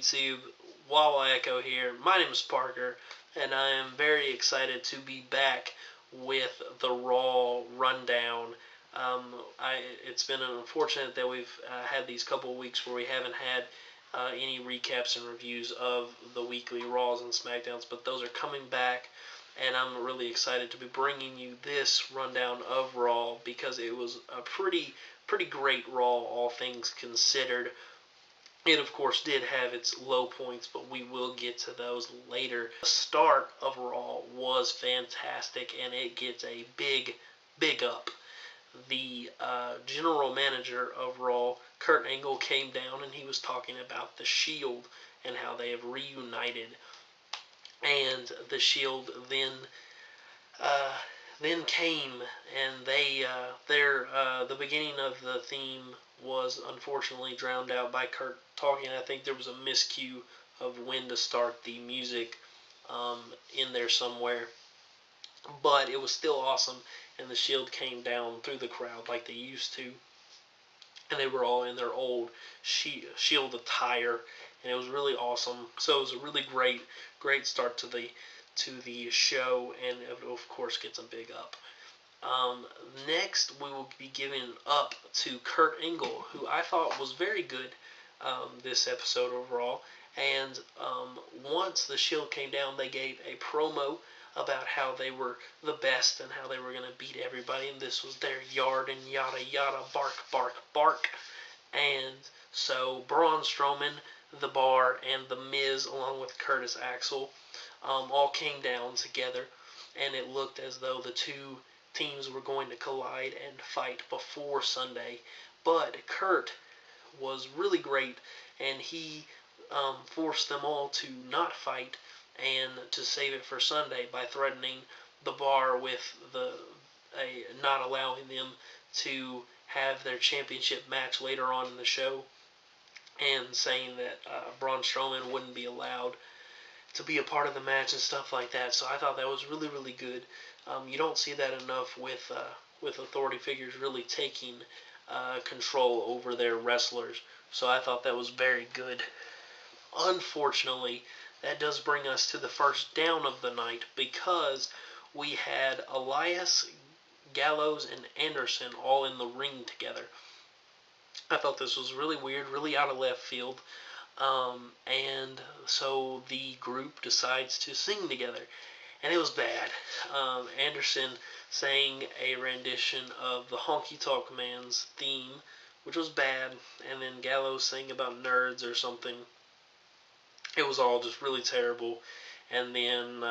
YouTube? Wawa Echo here. My name is Parker, and I am very excited to be back with the Raw Rundown. It's been unfortunate that we've had these couple of weeks where we haven't had any recaps and reviews of the weekly Raws and SmackDowns, but those are coming back, and I'm really excited to be bringing you this rundown of Raw because it was a pretty great Raw, all things considered. It, of course, did have its low points, but we will get to those later. The start of Raw was fantastic, and it gets a big up. The general manager of Raw, Kurt Angle, came down, and he was talking about the Shield and how they have reunited. And the Shield then came, and the beginning of the theme was unfortunately drowned out by Kurt talking. I think there was a miscue of when to start the music in there somewhere, but it was still awesome, and the Shield came down through the crowd like they used to, and they were all in their old Shield attire, and it was really awesome. So it was a really great start to the show, and it, of course, gets a big up. Next, we will be giving up to Kurt Angle, who I thought was very good this episode overall. And once the Shield came down, they gave a promo about how they were the best and how they were going to beat everybody, and this was their yard and yada yada, bark. And so Braun Strowman, The Bar, and The Miz, along with Curtis Axel, all came down together, and it looked as though the two teams were going to collide and fight before Sunday. But Kurt was really great, and he forced them all to not fight and to save it for Sunday by threatening The Bar with not allowing them to have their championship match later on in the show, and saying that Braun Strowman wouldn't be allowed to be a part of the match and stuff like that. So I thought that was really good. You don't see that enough with authority figures really taking control over their wrestlers. So I thought that was very good. Unfortunately, that does bring us to the first down of the night, because we had Elias, Gallows, and Anderson all in the ring together. I thought this was really weird, really out of left field. And so the group decides to sing together, and it was bad. Anderson sang a rendition of the Honky Tonk Man's theme, which was bad, and then Gallows sang about nerds or something. It was all just really terrible. And then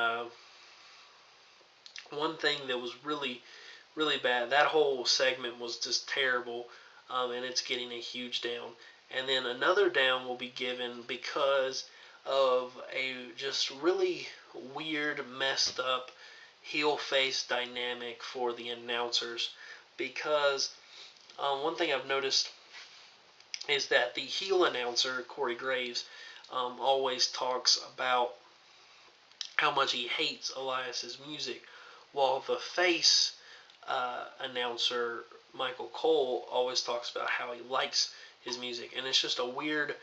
one thing that was really bad, that whole segment was just terrible, and it's getting a huge down. And then another down will be given because of a just really weird, messed up heel-face dynamic for the announcers. Because one thing I've noticed is that the heel announcer, Corey Graves, always talks about how much he hates Elias's music, while the face announcer, Michael Cole, always talks about how he likes his music. And it's just a weird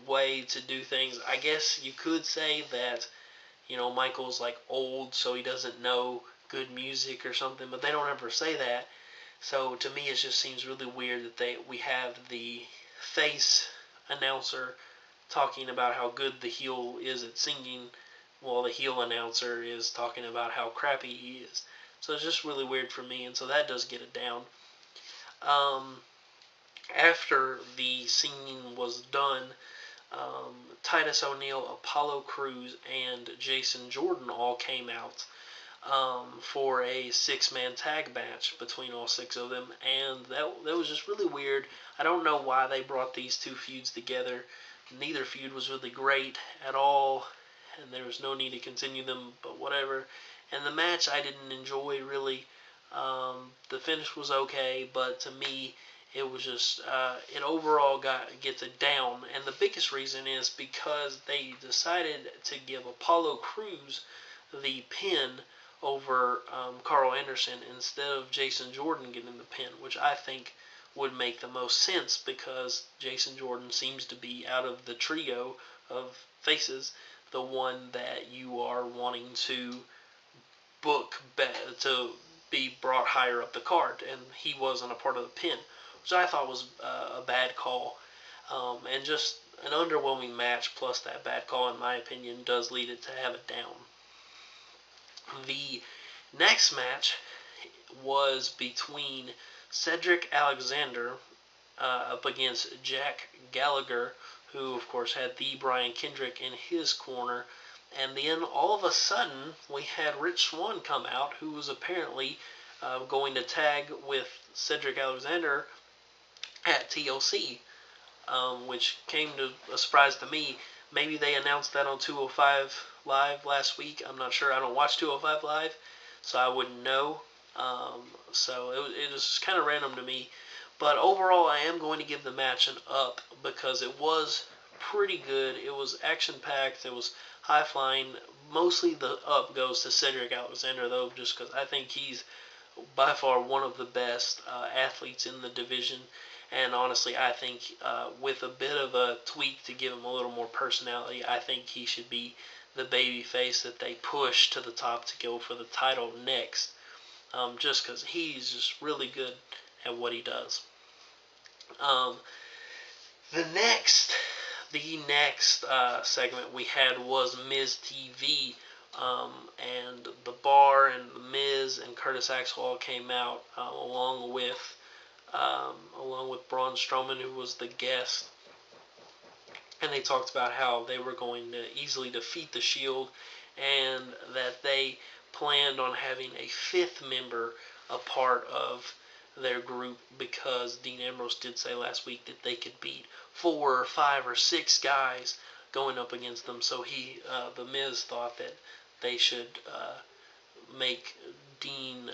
way to do things. I guess you could say that, Michael's like old, so he doesn't know good music or something, but they don't ever say that. So to me, it just seems really weird that we have the face announcer talking about how good the heel is at singing, while the heel announcer is talking about how crappy he is. So it's just really weird for me, and so that does get it down. After the singing was done, Titus O'Neil, Apollo Crews, and Jason Jordan all came out for a 6-man tag match between all 6 of them, and that was just really weird. I don't know why they brought these two feuds together. Neither feud was really great at all, and there was no need to continue them, but whatever. And the match I didn't enjoy, really. The finish was okay, but to me, it was just, it overall gets a down. And the biggest reason is because they decided to give Apollo Crews the pin over Carl Anderson instead of Jason Jordan getting the pin, which I think would make the most sense, because Jason Jordan seems to be, out of the trio of faces, the one that you are wanting to book to be brought higher up the card, and he wasn't a part of the pin, which I thought was a bad call, and just an underwhelming match. Plus, that bad call, in my opinion, does lead it to have it down. The next match was between Cedric Alexander up against Jack Gallagher, who, of course, had the Brian Kendrick in his corner. And then, all of a sudden, we had Rich Swann come out, who was apparently going to tag with Cedric Alexander at TLC, which came to a surprise to me. Maybe they announced that on 205 Live last week. I'm not sure. I don't watch 205 Live, so I wouldn't know. So it was just kind of random to me. But overall, I am going to give the match an up, because it was pretty good. It was action-packed. It was high-flying. Mostly the up goes to Cedric Alexander, though, just because I think he's by far one of the best athletes in the division. And honestly, I think with a bit of a tweak to give him a little more personality, I think he should be the babyface that they push to the top to go for the title next. Just because he's just really good at what he does. The next segment we had was Miz TV, and the Bar and the Miz and Curtis Axel all came out along with Braun Strowman, who was the guest, and they talked about how they were going to easily defeat the Shield, and that they planned on having a fifth member a part of their group, because Dean Ambrose did say last week that they could beat 4 or 5 or 6 guys going up against them. So the Miz thought that they should make Dean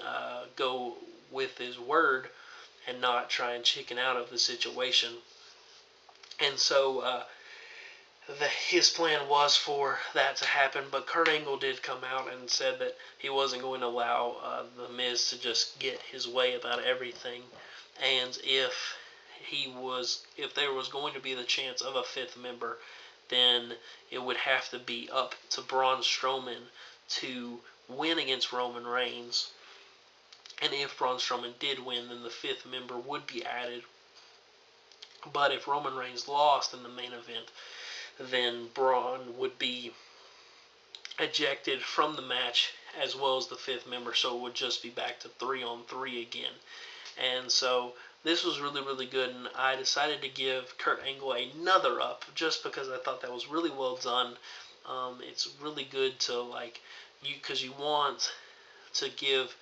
go with his word and not try and chicken out of the situation. And so his plan was for that to happen, but Kurt Angle did come out and said that he wasn't going to allow the Miz to just get his way about everything, and if there was going to be the chance of a fifth member, then it would have to be up to Braun Strowman to win against Roman Reigns, and if Braun Strowman did win, then the fifth member would be added. But if Roman Reigns lost in the main event, then Braun would be ejected from the match, as well as the fifth member, so it would just be back to 3-on-3 again. And so this was really, really good, and I decided to give Kurt Angle another up, just because I thought that was really well done. It's really good to, because you want to give,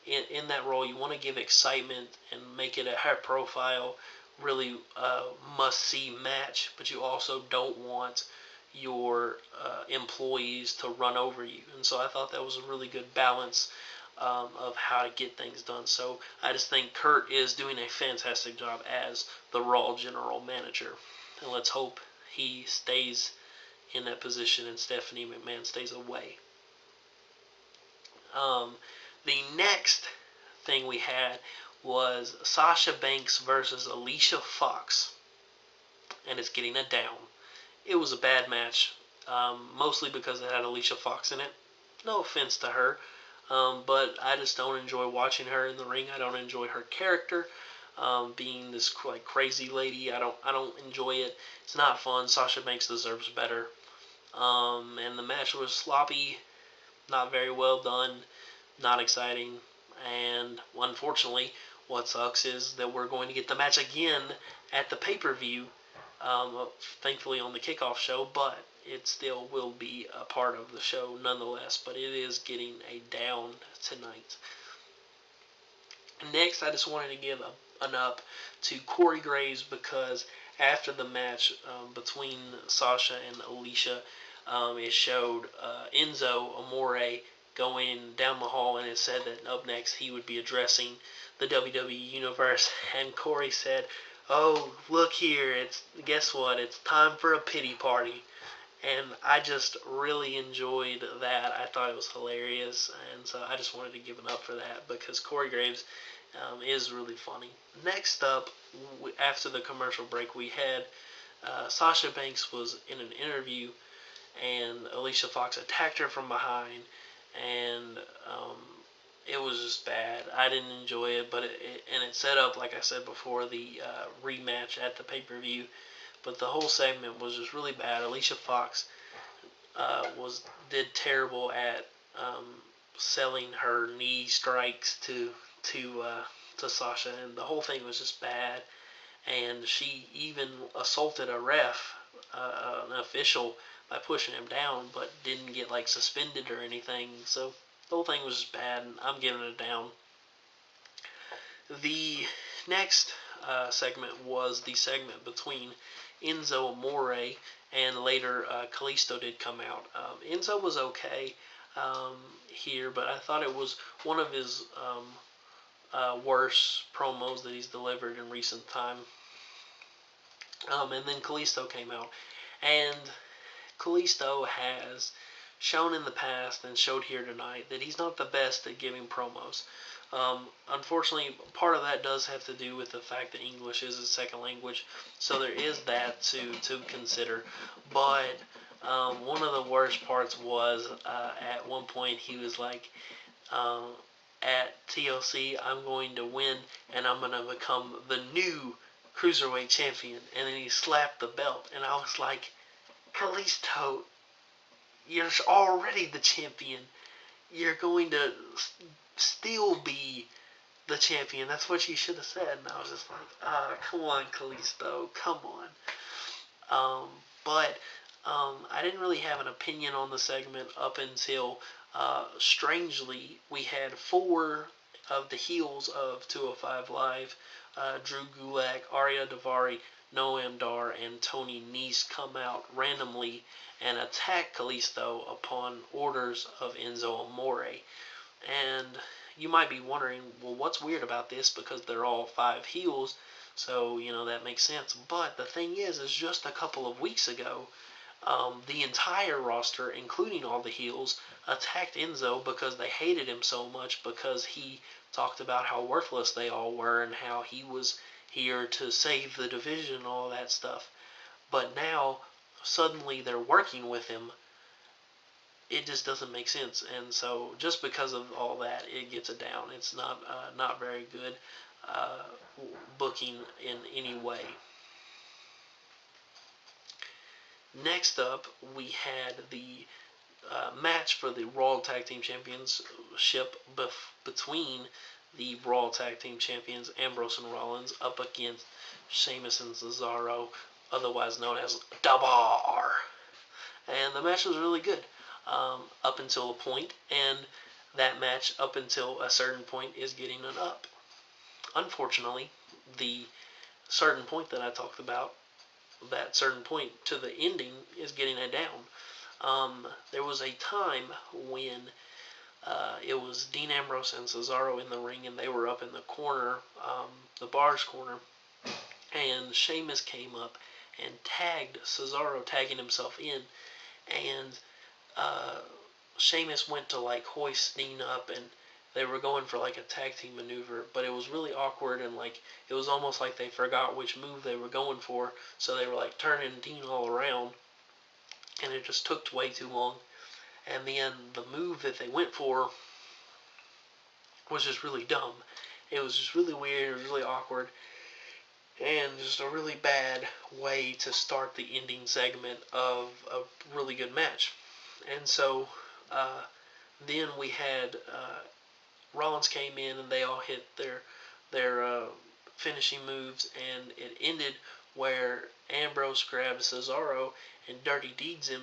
in that role, you want to give excitement and make it a high profile, really must-see match, but you also don't want your employees to run over you. And so I thought that was a really good balance of how to get things done. So I just think Kurt is doing a fantastic job as the Raw General Manager. And let's hope he stays in that position and Stephanie McMahon stays away. The next thing we had was Sasha Banks versus Alicia Fox, and it's getting a down. It was a bad match, mostly because it had Alicia Fox in it. No offense to her, but I just don't enjoy watching her in the ring. I don't enjoy her character, being this crazy lady. I don't enjoy it. It's not fun. Sasha Banks deserves better. And the match was sloppy, not very well done, not exciting, and unfortunately, what sucks is that we're going to get the match again at the pay-per-view, thankfully on the kickoff show, but it still will be a part of the show nonetheless, but it is getting a down tonight. Next, I just wanted to give an up to Corey Graves, because after the match between Sasha and Alicia, it showed Enzo Amore going down the hall, and it said that up next he would be addressing the WWE Universe, and Corey said, "Oh, look here, guess what, it's time for a pity party." And I just really enjoyed that. I thought it was hilarious, and so I just wanted to give it up for that, because Corey Graves is really funny. Next up, after the commercial break, we had Sasha Banks was in an interview, and Alicia Fox attacked her from behind, and it was just bad. I didn't enjoy it, but it set up, like I said before, the rematch at the pay-per-view. But the whole segment was just really bad. Alicia Fox did terrible at selling her knee strikes to Sasha, and the whole thing was just bad. And she even assaulted a ref, an official, by pushing him down, but didn't get like suspended or anything. So the whole thing was just bad, and I'm giving it a down. The next segment was the segment between Enzo Amore, and later Kalisto did come out. Enzo was okay here, but I thought it was one of his worst promos that he's delivered in recent time. And then Kalisto came out, and Kalisto has shown in the past and showed here tonight that he's not the best at giving promos. Unfortunately, part of that does have to do with the fact that English is his second language, so there is that to consider. But one of the worst parts was at one point he was like, at TLC, I'm going to win, and I'm going to become the new Cruiserweight Champion. And then he slapped the belt, and I was like, Kalisto, you're already the champion. You're going to still be the champion. That's what you should have said. And I was just like, come on, Kalisto, come on. But I didn't really have an opinion on the segment up until, strangely, we had 4 of the heels of 205 Live, Drew Gulak, Arya Daivari, Noam Dar, and Tony Nese come out randomly and attack Kalisto upon orders of Enzo Amore. And you might be wondering, well, what's weird about this? Because they're all 5 heels, so, that makes sense. But the thing is just a couple of weeks ago, the entire roster, including all the heels, attacked Enzo because they hated him so much because he talked about how worthless they all were and how he was here to save the division and all that stuff. But now, suddenly they're working with him. It just doesn't make sense. And so, just because of all that, it gets a down. It's not very good booking in any way. Next up, we had the match for the Raw Tag Team Championship between the Raw Tag Team Champions Ambrose and Rollins up against Sheamus and Cesaro, otherwise known as The Bar. And the match was really good up until a point, and that match up until a certain point is getting an up. Unfortunately, the certain point that I talked about, that certain point to the ending, is getting a down. There was a time when it was Dean Ambrose and Cesaro in the ring, and they were up in the corner, the Bar's corner, and Sheamus came up and tagged Cesaro, tagging himself in, and Sheamus went to like hoist Dean up, and they were going for like a tag team maneuver, but it was really awkward, and like it was almost like they forgot which move they were going for, so they were like turning Dean all around, and it just took way too long. And then the move that they went for was just really dumb. It was just really weird, it was really awkward, and just a really bad way to start the ending segment of a really good match. And so then we had Rollins came in, and they all hit their finishing moves, and it ended where Ambrose grabs Cesaro and Dirty Deeds him,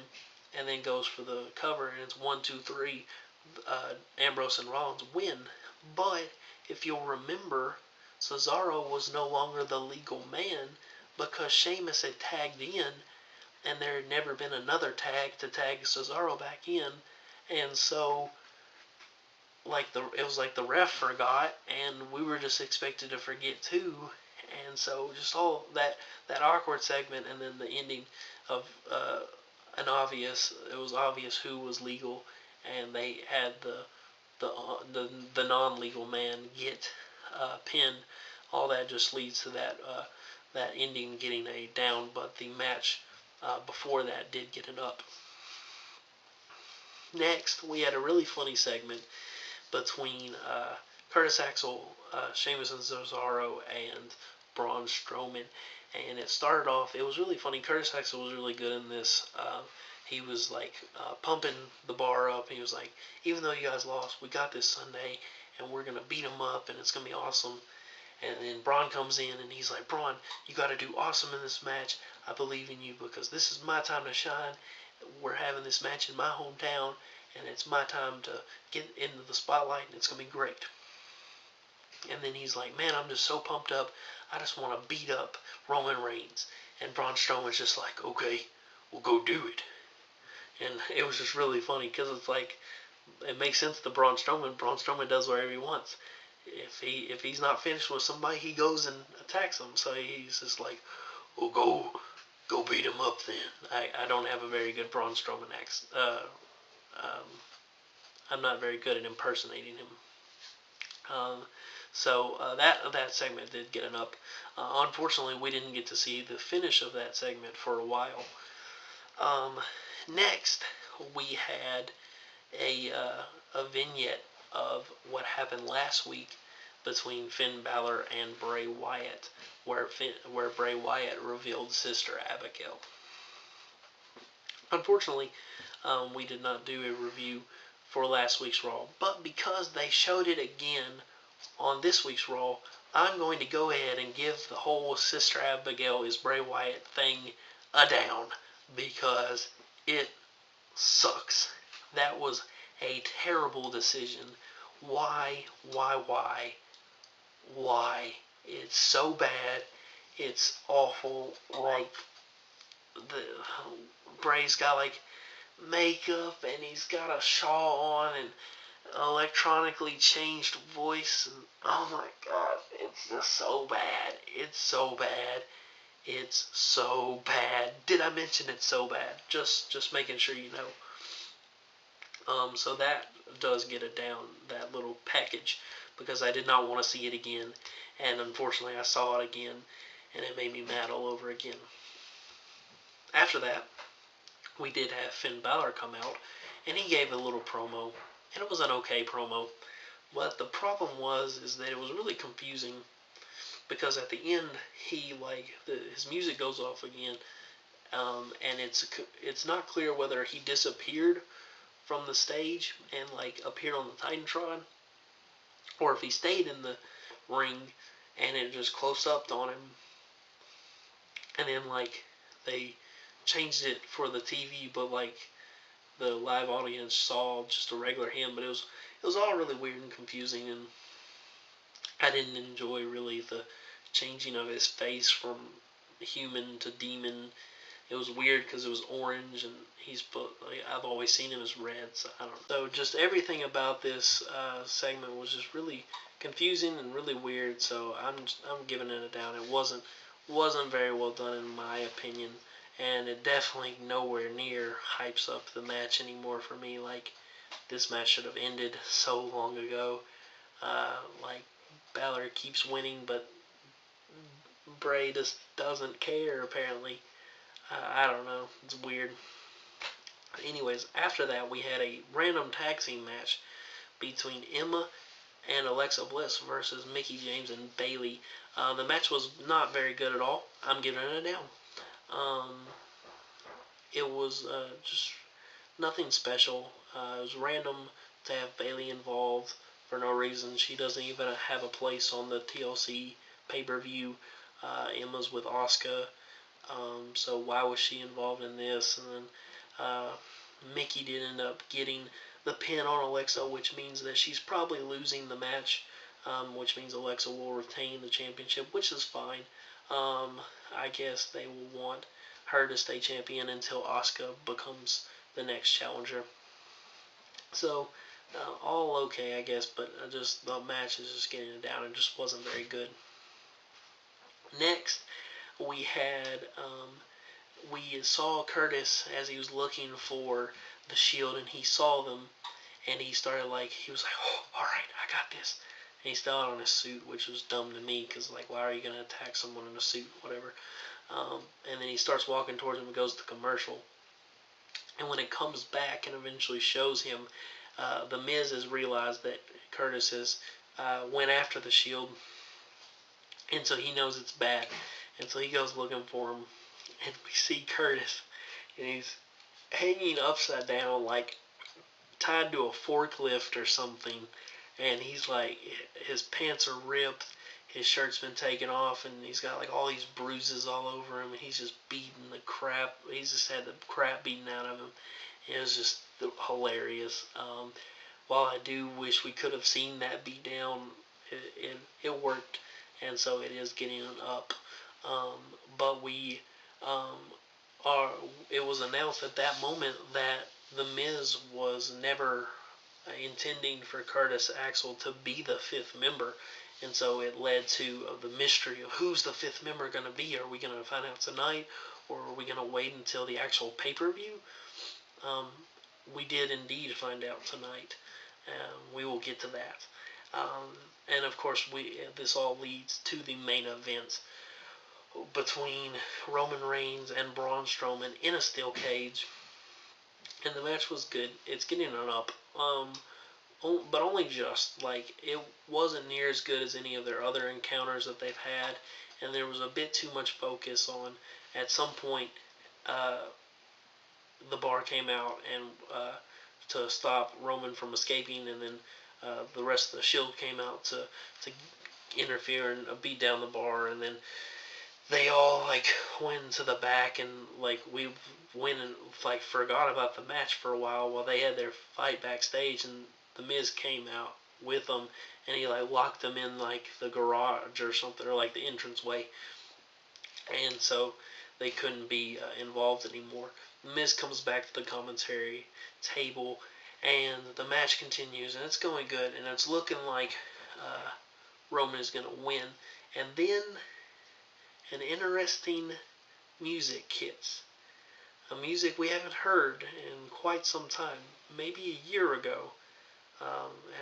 and then goes for the cover, and it's 1, 2, 3. Ambrose and Rollins win. But if you'll remember, Cesaro was no longer the legal man because Sheamus had tagged in, and there had never been another tag to tag Cesaro back in, and so it was like the ref forgot, and we were just expected to forget too. And so just all that awkward segment, and then the ending of it was obvious who was legal, and they had the non-legal man get pin, all that just leads to that ending getting a down, but the match before that did get an up. Next, we had a really funny segment between Curtis Axel, Sheamus and Cesaro, and Braun Strowman. And it started off, it was really funny. Curtis Axel was really good in this. He was like pumping the bar up. He was like, even though you guys lost, we got this Sunday, and we're going to beat them up, and it's going to be awesome. And then Braun comes in, and he's like, Braun, you got to do awesome in this match. I believe in you because this is my time to shine. We're having this match in my hometown, and it's my time to get into the spotlight, and it's going to be great. And then he's like, man, I'm just so pumped up. I just want to beat up Roman Reigns. And Braun Strowman's just like, okay, we'll go do it. And it was just really funny because it's like, it makes sense to Braun Strowman. Braun Strowman does whatever he wants. If he's not finished with somebody, he goes and attacks them. So he's just like, well, go beat him up then. I don't have a very good Braun Strowman accent. I'm not very good at impersonating him. So that segment did get an up. Unfortunately, we didn't get to see the finish of that segment for a while. Next, we had a vignette of what happened last week between Finn Balor and Bray Wyatt, where Bray Wyatt revealed Sister Abigail. Unfortunately, we did not do a review for last week's Raw, but because they showed it again on this week's Raw, I'm going to go ahead and give the whole Sister Abigail is Bray Wyatt thing a down because it sucks. That was a terrible decision. Why? It's so bad. It's awful. Like, Bray's got like makeup and he's got a shawl on and electronically changed voice. And, oh my god, it's just so bad. It's so bad. It's so bad. Did I mention it's so bad? Just making sure you know. So that does get it down, that little package, because I did not want to see it again, and unfortunately I saw it again, and it made me mad all over again. After that, we did have Finn Balor come out, and he gave a little promo, and it was an okay promo, but the problem is that it was really confusing, because at the end, his music goes off again, and it's not clear whether he disappeared from the stage and like appeared on the Titantron, or if he stayed in the ring and it just close upped on him, and then like they changed it for the TV, but like the live audience saw just a regular him. But it was all really weird and confusing, and I didn't enjoy really the changing of his face from human to demon. It was weird because it was orange, and I've always seen him as red, so I don't know. So just everything about this segment was just really confusing and really weird. So I'm giving it a down. It wasn't very well done in my opinion, and it definitely nowhere near hypes up the match anymore for me. Like, this match should have ended so long ago. Like, Balor keeps winning, but Bray just doesn't care apparently. I don't know. It's weird. Anyways, after that, we had a random tag team match between Emma and Alexa Bliss versus Mickie James and Bayley. The match was not very good at all. I'm giving it a down. It was just nothing special. It was random to have Bayley involved for no reason. She doesn't even have a place on the TLC pay-per-view. Emma's with Asuka. So why was she involved in this? And then Mickie did end up getting the pin on Alexa, which means that she's probably losing the match, which means Alexa will retain the championship, which is fine. I guess they will want her to stay champion until Asuka becomes the next challenger. So all okay, I guess, but just the match is just getting it down. It just wasn't very good. Next, we had we saw Curtis as he was looking for the Shield, and he saw them, and he was like, oh, all right, I got this. and he's still out in a suit, which was dumb to me, because, like, why are you going to attack someone in a suit, whatever. And then he starts walking towards him and goes to commercial. And when it comes back and eventually shows him, the Miz has realized that Curtis has went after the Shield, and so he knows it's bad. And so he goes looking for him, and we see Curtis, and he's hanging upside down, like tied to a forklift or something. And he's like, his pants are ripped, his shirt's been taken off, and he's got like all these bruises all over him, and he's just beating the crap. He's just had the crap beaten out of him. It was just hilarious. While I do wish we could have seen that beat down, it worked, and so it is getting an up. But we are. It was announced at that moment that the Miz was never intending for Curtis Axel to be the fifth member, and so it led to the mystery of who's the fifth member going to be. Are we going to find out tonight, or are we going to wait until the actual pay-per-view? We did indeed find out tonight. We will get to that. And of course, this all leads to the main event between Roman Reigns and Braun Strowman in a steel cage. And the match was good. It's getting an up. But only just. Like, it wasn't near as good as any of their other encounters that they've had. And there was a bit too much focus on, at some point, the bar came out and to stop Roman from escaping, and then the rest of the Shield came out to interfere and beat down the bar, and then they all like went to the back, and like we went and like forgot about the match for a while they had their fight backstage, and the Miz came out with them, and he like locked them in like the garage or something, or like the entranceway, and so they couldn't be involved anymore. The Miz comes back to the commentary table, and the match continues, and it's going good, and it's looking like Roman is going to win. And then an interesting music hits. A music we haven't heard in quite some time, maybe a year ago.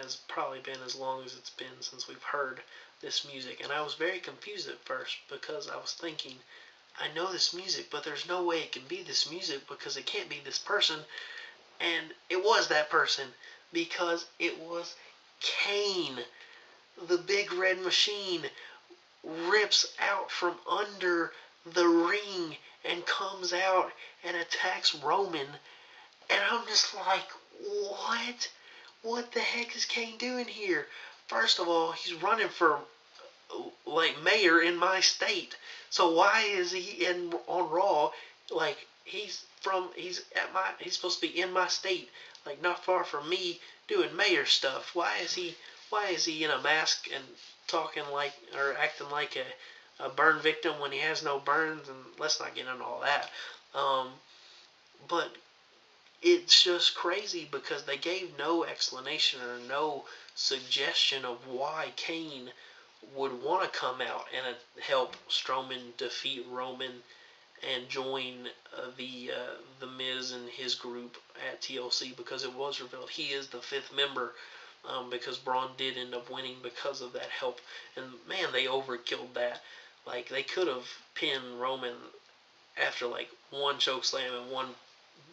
Has probably been as long as it's been since we've heard this music. And I was very confused at first, because I was thinking, I know this music, but there's no way it can be this music, because it can't be this person. And it was that person, because it was Kane. The big red machine rips out from under the ring and comes out and attacks Roman. And I'm just like, what? What the heck is Kane doing here? First of all, he's running for like mayor in my state. So why is he on Raw? Like, he's supposed to be in my state, like not far from me, doing mayor stuff. Why is he in a mask and talking like, or acting like a burn victim when he has no burns? And let's not get into all that. But it's just crazy, because they gave no explanation or no suggestion of why Kane would want to come out and help Strowman defeat Roman and join the Miz and his group at TLC, because it was revealed he is the fifth member, because Braun did end up winning because of that help. And man, they overkilled that. Like, they could have pinned Roman after like one choke slam and one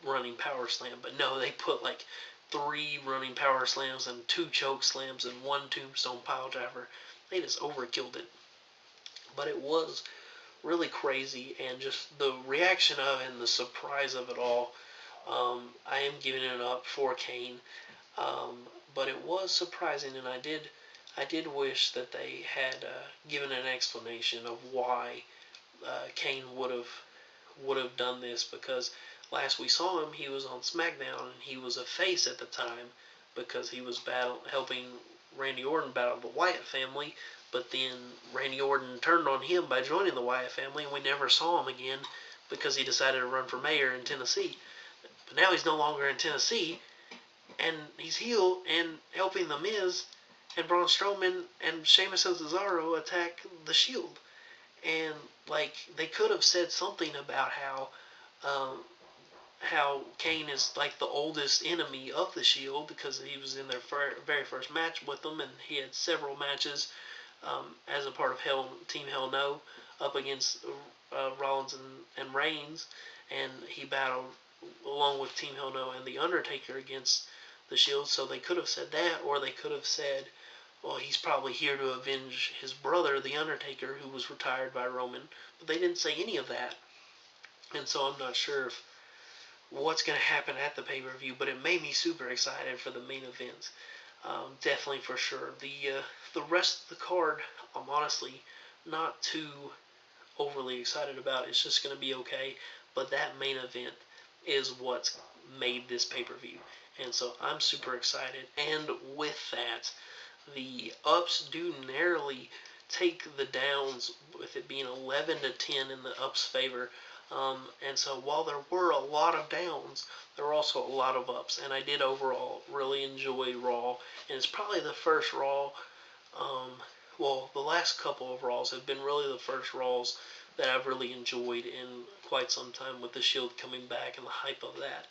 running power slam, but no, they put like 3 running power slams and 2 choke slams and 1 tombstone pile driver. They just overkilled it. But it was really crazy, and just the reaction of it and the surprise of it all, I am giving it up for Kane. But it was surprising, and I did wish that they had given an explanation of why Kane would have done this, because last we saw him, he was on SmackDown, and he was a face at the time, because he was helping Randy Orton battle the Wyatt family. But then Randy Orton turned on him by joining the Wyatt family, and we never saw him again, because he decided to run for mayor in Tennessee. But now he's no longer in Tennessee, and he's heel and helping The Miz and Braun Strowman and Sheamus and Cesaro attack the Shield. And like, they could have said something about how Kane is like the oldest enemy of the Shield because he was in their very first match with them, and he had several matches as a part of Team Hell No up against Rollins and Reigns, and he battled along with Team Hell No and The Undertaker against the Shield. So they could have said that, or they could have said, well, he's probably here to avenge his brother, The Undertaker, who was retired by Roman. But they didn't say any of that. And so I'm not sure if what's going to happen at the pay-per-view, but it made me super excited for the main event. Definitely for sure. The rest of the card, I'm honestly not too overly excited about. It's just going to be okay. But that main event is what's made this pay-per-view. And so I'm super excited. And with that, the ups do narrowly take the downs, with it being 11 to 10 in the ups' favor. And so while there were a lot of downs, there were also a lot of ups. And I did overall really enjoy Raw. And it's probably the first Raw, well, the last couple of Raws have been really the first Raws that I've really enjoyed in quite some time, with the Shield coming back and the hype of that.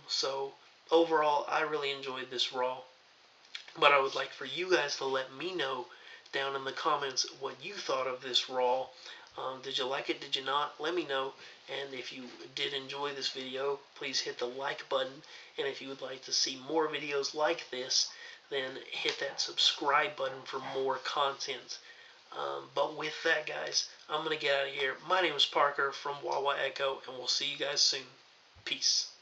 So overall, I really enjoyed this Raw. But I would like for you guys to let me know down in the comments what you thought of this Raw. Did you like it? Did you not? Let me know. And if you did enjoy this video, please hit the like button. And if you would like to see more videos like this, then hit that subscribe button for more content. But with that, guys, I'm going to get out of here. My name is Parker from Wawa Echo, and we'll see you guys soon. Peace.